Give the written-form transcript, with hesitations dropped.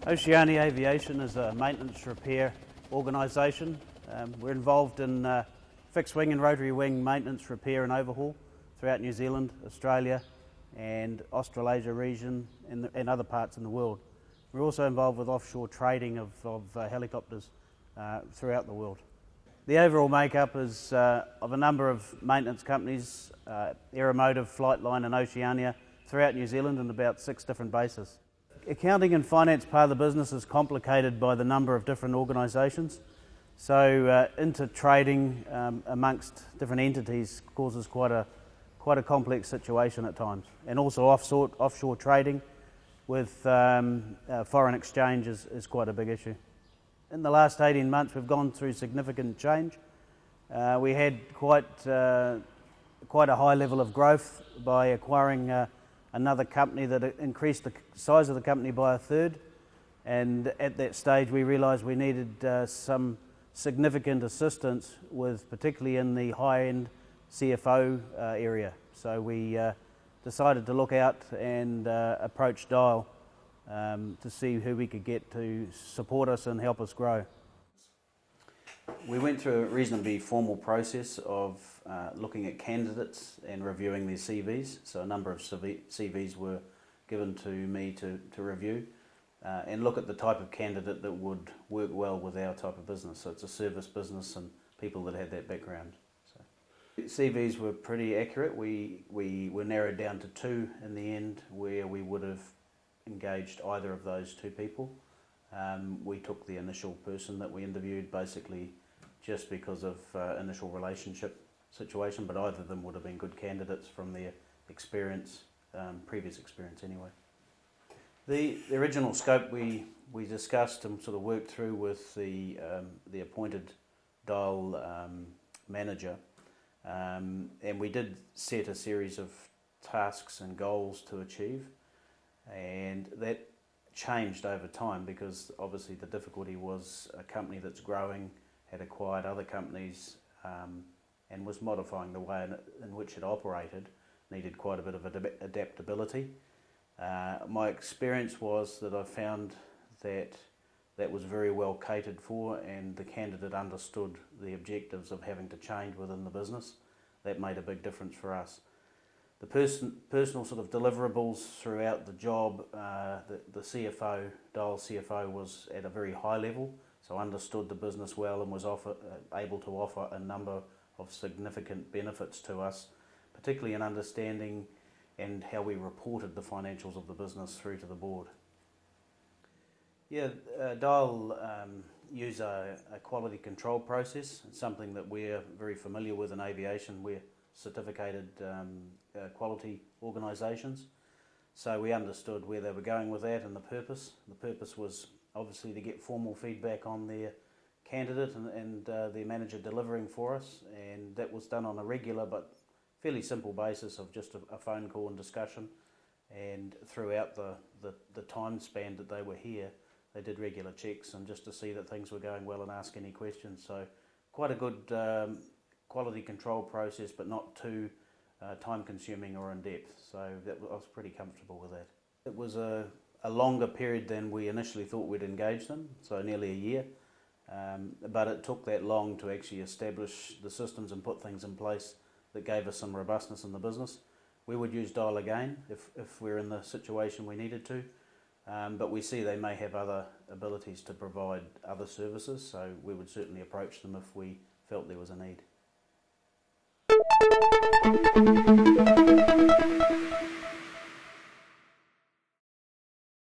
Oceania Aviation is a maintenance repair organisation. We're involved in fixed wing and rotary wing maintenance, repair and overhaul throughout New Zealand, Australia and Australasia region and other parts in the world. We're also involved with offshore trading of helicopters throughout the world. The overall makeup is of a number of maintenance companies, Aeromotive, Flightline and Oceania throughout New Zealand and about 6 different bases. Accounting and finance part of the business is complicated by the number of different organisations. So inter-trading amongst different entities causes quite a complex situation at times. And also offshore trading with foreign exchange is quite a big issue. In the last 18 months we've gone through significant change. We had quite a high level of growth by acquiring another company that increased the size of the company by 1/3, and at that stage we realised we needed some significant assistance with, particularly in the high-end CFO area. So we decided to look out and approach Dial to see who we could get to support us and help us grow. We went through a reasonably formal process of looking at candidates and reviewing their CVs. So a number of CVs were given to me to review and look at the type of candidate that would work well with our type of business. So it's a service business and people that had that background. So CVs were pretty accurate. We were narrowed down to 2 in the end where we would have engaged either of those 2 people. We took the initial person that we interviewed basically just because of initial relationship situation, but either of them would have been good candidates from their experience, previous experience anyway. The original scope we discussed and sort of worked through with the appointed Dial manager, and we did set a series of tasks and goals to achieve, and that changed over time because obviously the difficulty was a company that's growing, had acquired other companies and was modifying the way in which it operated, needed quite a bit of adaptability. My experience was that I found that was very well catered for and the candidate understood the objectives of having to change within the business. That made a big difference for us. The personal sort of deliverables throughout the job, the CFO, Dial CFO was at a very high level, so understood the business well and was able to offer a number of significant benefits to us, particularly in understanding and how we reported the financials of the business through to the board. Yeah, Dial use a quality control process. It's something that we're very familiar with in aviation. We're certificated quality organisations, so we understood where they were going with that and the purpose. The purpose was obviously to get formal feedback on their candidate and their manager delivering for us, and that was done on a regular but fairly simple basis of just a phone call and discussion. And throughout the time span that they were here, they did regular checks and just to see that things were going well and ask any questions. So quite a good quality control process, but not too time consuming or in depth. So I was pretty comfortable with that. It was a longer period than we initially thought we'd engage them, so nearly a year. But it took that long to actually establish the systems and put things in place that gave us some robustness in the business. We would use Dial again if we're in the situation we needed to, but we see they may have other abilities to provide other services, so we would certainly approach them if we felt there was a need.